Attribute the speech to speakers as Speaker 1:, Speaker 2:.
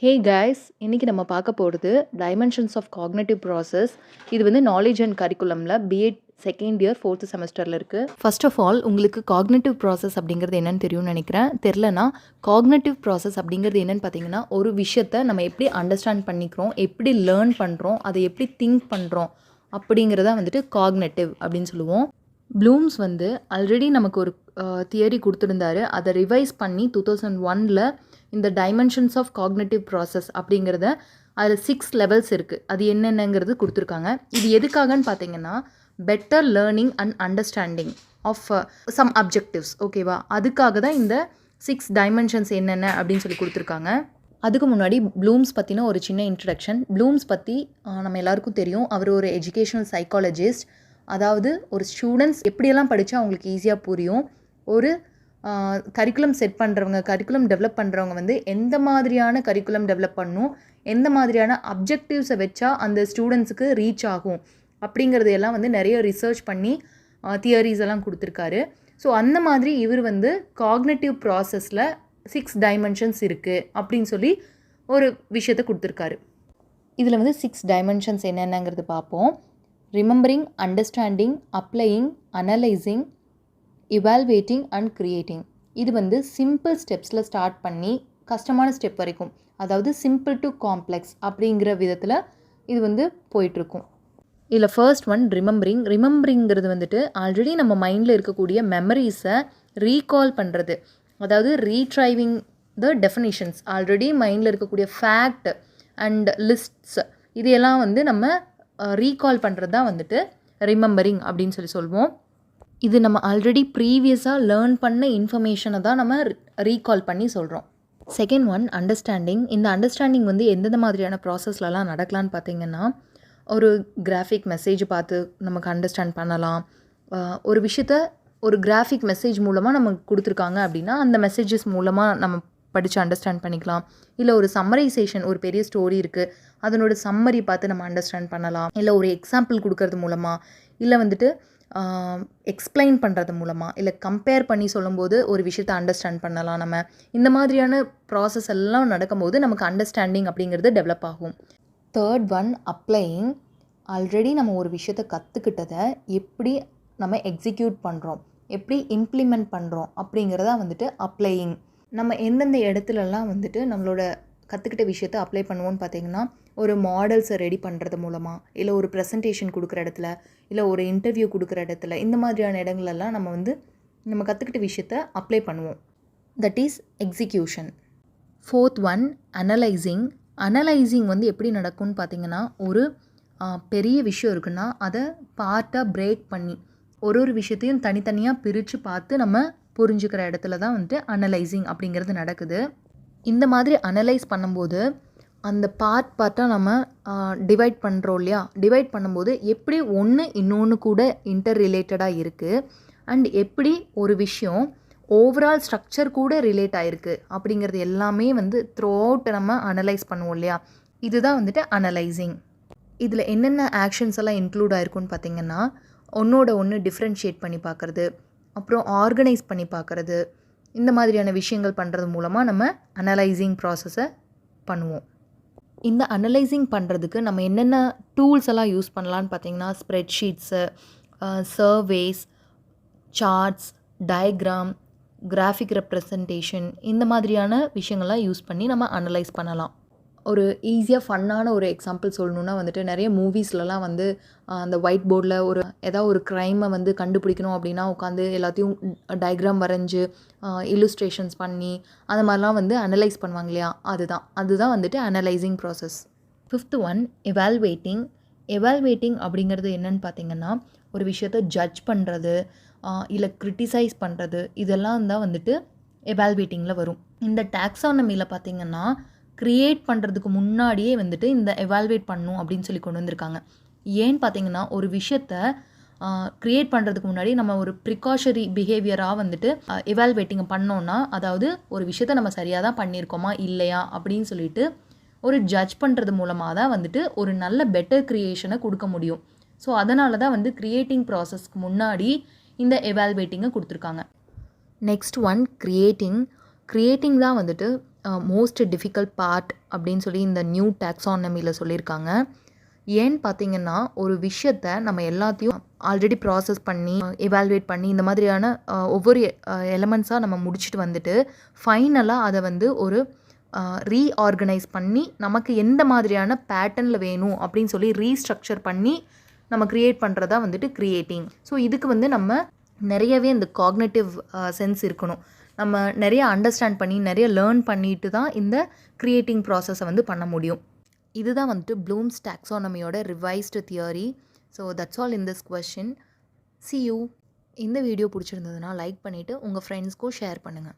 Speaker 1: Hey guys, இன்னைக்கு நம்ம பார்க்க போகிறது டைமென்ஷன்ஸ் ஆஃப் காக்னேட்டிவ் ப்ராசஸ். இது வந்து நாலேஜ் அண்ட் கரிக்குலமில் பிஎட் செகண்ட் இயர் 4th செமஸ்டரில் இருக்குது. ஃபர்ஸ்ட் ஆஃப் ஆல் உங்களுக்கு காக்னேட்டிவ் ப்ராசஸ் அப்படிங்கிறது என்னன்னு தெரியும்னு நினைக்கிறேன். தெரிலனா காக்னேட்டிவ் ப்ராசஸ் அப்படிங்கிறது என்னென்னு பார்த்தீங்கன்னா, ஒரு விஷயத்தை நம்ம எப்படி அண்டர்ஸ்டாண்ட் பண்ணிக்கிறோம், எப்படி லேர்ன் பண்ணுறோம், அதை எப்படி திங்க் பண்ணுறோம் அப்படிங்கிறத வந்துட்டு காக்னேட்டிவ் அப்படின்னு சொல்லுவோம். ப்ளூம்ஸ் வந்து ஆல்ரெடி நமக்கு ஒரு தியரி கொடுத்துருந்தாரு. அதை ரிவைஸ் பண்ணி 2001ல் இந்த டைமென்ஷன்ஸ் ஆஃப் காக்னேட்டிவ் ப்ராசஸ் அப்படிங்கிறத அதில் 6 லெவல்ஸ் இருக்குது. அது என்னென்னங்கிறது கொடுத்துருக்காங்க. இது எதுக்காகன்னு பார்த்தீங்கன்னா, better learning and understanding of some objectives. ஓகேவா? அதுக்காக தான் இந்த 6 டைமென்ஷன்ஸ் என்னென்ன அப்படின்னு சொல்லி கொடுத்துருக்காங்க. அதுக்கு முன்னாடி ப்ளூம்ஸ் பற்றின ஒரு சின்ன இன்ட்ரடக்ஷன். ப்ளூம்ஸ் பற்றி நம்ம எல்லாருக்கும் தெரியும். அவர் ஒரு எஜுகேஷனல் சைக்காலஜிஸ்ட். அதாவது ஒரு ஸ்டூடெண்ட்ஸ் எப்படியெல்லாம் படித்தா அவங்களுக்கு ஈஸியாக புரியும், ஒரு கரிக்குலம் செட் பண்ணுறவங்க, கரிக்குலம் டெவலப் பண்ணுறவங்க வந்து எந்த மாதிரியான கரிக்குலம் டெவலப் பண்ணணும், எந்த மாதிரியான அப்ஜெக்டிவ்ஸை வச்சா அந்த ஸ்டூடெண்ட்ஸுக்கு ரீச் ஆகும் அப்படிங்கிறது எல்லாம் வந்து நிறைய ரிசர்ச் பண்ணி தியரிஸ் எல்லாம் கொடுத்துருக்காரு. ஸோ அந்த மாதிரி இவர் வந்து காக்னேட்டிவ் ப்ராசஸில் 6 டைமென்ஷன்ஸ் இருக்குது அப்படின்னு சொல்லி ஒரு விஷயத்தை கொடுத்துருக்காரு. இதில் வந்து 6 டைமென்ஷன்ஸ் என்னென்னங்கிறது பார்ப்போம். Remembering, understanding, applying, analysing, இவால்வேட்டிங் and creating. இது வந்து சிம்பிள் ஸ்டெப்ஸில் ஸ்டார்ட் பண்ணி கஷ்டமான ஸ்டெப் வரைக்கும், அதாவது சிம்பிள் டு காம்ப்ளெக்ஸ் அப்படிங்கிற விதத்தில் இது வந்து போயிட்டுருக்கும். இதில் ஃபர்ஸ்ட் ஒன் ரிமெம்பரிங். ரிமெம்பரிங்கிறது வந்துட்டு ஆல்ரெடி நம்ம மைண்டில் இருக்கக்கூடிய மெமரிஸை ரீகால் பண்ணுறது, அதாவது ரீட்ரைவிங் த டெஃபினிஷன்ஸ். ஆல்ரெடி மைண்டில் இருக்கக்கூடிய ஃபேக்ட் அண்ட் லிஸ்ட்ஸ் இதையெல்லாம் வந்து நம்ம ரீகால் பண்ணுறது தான் வந்துட்டு ரிமெம்பரிங் அப்படின்னு சொல்லி சொல்வோம். இது நம்ம ஆல்ரெடி ப்ரீவியஸாக லேர்ன் பண்ண இன்ஃபர்மேஷனை தான் நம்ம ரீகால் பண்ணி சொல்கிறோம். Second one understanding. இந்த அண்டர்ஸ்டாண்டிங் வந்து எந்தெந்த மாதிரியான ப்ராசஸ்லலாம் நடக்கலான்னு பார்த்தீங்கன்னா, ஒரு கிராஃபிக் மெசேஜ் பார்த்து நமக்கு அண்டர்ஸ்டாண்ட் பண்ணலாம். ஒரு விஷயத்த ஒரு கிராஃபிக் மெசேஜ் மூலமாக நமக்கு கொடுத்துருக்காங்க அப்படின்னா அந்த மெசேஜஸ் மூலமாக நம்ம படித்து அண்டர்ஸ்டாண்ட் பண்ணிக்கலாம். இல்லை ஒரு சம்மரைசேஷன், ஒரு பெரிய ஸ்டோரி இருக்குது, அதனோட சம்மரி பார்த்து நம்ம அண்டர்ஸ்டாண்ட் பண்ணலாம். இல்லை ஒரு எக்ஸாம்பிள் கொடுக்கறது மூலமாக, இல்லை வந்துட்டு எக்ஸ்பிளைன் பண்ணுறது மூலமாக, இல்லை கம்பேர் பண்ணி சொல்லும்போது ஒரு விஷயத்தை அண்டர்ஸ்டாண்ட் பண்ணலாம் நம்ம. இந்த மாதிரியான ப்ராசஸ் எல்லாம் நடக்கும்போது நமக்கு அண்டர்ஸ்டாண்டிங் அப்படிங்கிறது டெவலப் ஆகும். Third one applying. ஆல்ரெடி நம்ம ஒரு விஷயத்தை கற்றுக்கிட்டதை எப்படி நம்ம எக்ஸிக்யூட் பண்ணுறோம், எப்படி இம்ப்ளிமெண்ட் பண்ணுறோம் அப்படிங்கிறத வந்துட்டு அப்ளையிங். நம்ம எந்தெந்த இடத்துலலாம் வந்துட்டு நம்மளோட கற்றுக்கிட்ட விஷயத்தை அப்ளை பண்ணுவோன்னு பார்த்தீங்கன்னா, ஒரு மாடல்ஸை ரெடி பண்ணுறது மூலமாக, இல்லை ஒரு ப்ரெசன்டேஷன் கொடுக்குற இடத்துல, இல்லை ஒரு இன்டர்வியூ கொடுக்குற இடத்துல, இந்த மாதிரியான இடங்களெல்லாம் நம்ம கற்றுக்கிட்ட விஷயத்தை அப்ளை பண்ணுவோம். That is execution. Fourth one analysing. Analysing வந்து எப்படி நடக்கும்னு பார்த்தீங்கன்னா, ஒரு பெரிய விஷயம் இருக்குன்னா அதை பார்ட்டாக பிரேக் பண்ணி ஒரு விஷயத்தையும் தனித்தனியாக பிரித்து பார்த்து நம்ம புரிஞ்சுக்கிற இடத்துல தான் வந்துட்டு அனலைசிங் அப்படிங்கிறது நடக்குது. இந்த மாதிரி அனலைஸ் பண்ணும்போது அந்த பார்ட்டாக நம்ம டிவைட் பண்ணுறோம் இல்லையா? டிவைட் பண்ணும்போது எப்படி ஒன்று இன்னொன்று கூட இன்டர் ரிலேட்டடாக இருக்குது, அண்ட் எப்படி ஒரு விஷயம் ஓவரால் ஸ்ட்ரக்சர் கூட ரிலேட் ஆகிருக்கு அப்படிங்கிறது எல்லாமே வந்து த்ரூ அவுட் நம்ம அனலைஸ் பண்ணுவோம் இல்லையா? இதுதான் வந்துட்டு அனலைசிங். இதில் என்னென்ன ஆக்ஷன்ஸ் எல்லாம் இன்க்ளூட் ஆகிருக்குன்னு பார்த்தீங்கன்னா, ஒன்று டிஃப்ரென்ஷியேட் பண்ணி பார்க்குறது, அப்புறம் ஆர்கனைஸ் பண்ணி பார்க்குறது, இந்த மாதிரியான விஷயங்கள் பண்ணுறது மூலமாக நம்ம அனலைசிங் ப்ராசஸை பண்ணுவோம். இந்த அனலைசிங் பண்ணுறதுக்கு நம்ம என்னென்ன டூல்ஸ் எல்லாம் யூஸ் பண்ணலான்னு பார்த்தீங்கன்னா, spreadsheets, surveys, charts, diagram, graphic representation, இந்த மாதிரியான விஷயங்கள்லாம் யூஸ் பண்ணி நம்ம அனலைஸ் பண்ணலாம். ஒரு ஈஸியாக ஃபன்னான ஒரு எக்ஸாம்பிள் சொல்லணுன்னா வந்துட்டு, நிறைய மூவிஸ்லலாம் வந்து அந்த ஒயிட் போர்டில் ஏதாவது ஒரு க்ரைமை வந்து கண்டுபிடிக்கணும் அப்படின்னா உட்காந்து எல்லாத்தையும் டயக்ராம் வரைஞ்சி இல்லுஸ்ட்ரேஷன்ஸ் பண்ணி அந்த மாதிரிலாம் வந்து அனலைஸ் பண்ணுவாங்க இல்லையா? அதுதான் வந்துட்டு அனலைசிங் ப்ராசஸ். Fifth one எவால்வேட்டிங். எவால்வேட்டிங் அப்படிங்கிறது என்னென்னு பார்த்தீங்கன்னா, ஒரு விஷயத்தை ஜட்ஜ் பண்ணுறது, இல்லை கிரிட்டிசைஸ் பண்ணுறது, இதெல்லாம் தான் வந்துட்டு எவால்வேட்டிங்கில் வரும். இந்த டாக்ஸானமியில் பார்த்தீங்கன்னா, க்ரியேட் பண்ணுறதுக்கு முன்னாடியே வந்துட்டு இந்த எவால்வேட் பண்ணணும் அப்படின்னு சொல்லி கொண்டு வந்திருக்காங்க. ஏன்னு பார்த்தீங்கன்னா, ஒரு விஷயத்தை க்ரியேட் பண்ணுறதுக்கு முன்னாடி நம்ம ஒரு ப்ரிகாஷரி பிஹேவியராக வந்துட்டு எவால்வேட்டிங் பண்ணோன்னா, அதாவது ஒரு விஷயத்தை நம்ம சரியாக தான் பண்ணியிருக்கோமா இல்லையா அப்படின்னு சொல்லிட்டு ஒரு ஜட்ஜ் பண்ணுறது மூலமாக தான் வந்துட்டு ஒரு நல்ல பெட்டர் க்ரியேஷனை கொடுக்க முடியும். ஸோ அதனால தான் வந்து க்ரியேட்டிங் ப்ராசஸ்க்கு முன்னாடி இந்த எவால்வேட்டிங்கை கொடுத்துருக்காங்க. Next one creating. கிரியேட்டிங் தான் வந்துட்டு மோஸ்ட் டிஃபிகல்ட் பார்ட் அப்படின்னு சொல்லி இந்த நியூ டாக்ஸானமியில் சொல்லியிருக்காங்க. ஏன்னு பார்த்தீங்கன்னா, ஒரு விஷயத்த நம்ம எல்லாத்தையும் ஆல்ரெடி ப்ராசஸ் பண்ணி, எவாலுவேட் பண்ணி, இந்த மாதிரியான ஒவ்வொரு எலமெண்ட்ஸாக நம்ம முடிச்சுட்டு வந்துட்டு, ஃபைனலாக அதை வந்து ஒரு ரீஆர்கனைஸ் பண்ணி, நமக்கு எந்த மாதிரியான பேட்டர்னில் வேணும் அப்படின்னு சொல்லி ரீஸ்ட்ரக்சர் பண்ணி நம்ம க்ரியேட் பண்ணுறதா வந்துட்டு க்ரியேட்டிங். ஸோ இதுக்கு வந்து நம்ம நிறையவே இந்த காக்னேட்டிவ் சென்ஸ் இருக்கணும். நம்ம நிறைய அண்டர்ஸ்டாண்ட் பண்ணி, நிறைய லேர்ன் பண்ணிட்டு தான் இந்த க்ரியேட்டிங் ப்ராசஸை வந்து பண்ண முடியும். இதுதான் வந்துட்டு ப்ளூம்ஸ் டாக்ஸானமியோட revised theory. So that's all in this question. See you. இந்த வீடியோ பிடிச்சிருந்ததுன்னா லைக் பண்ணிவிட்டு உங்கள் ஃப்ரெண்ட்ஸ்க்கும் ஷேர் பண்ணுங்கள்.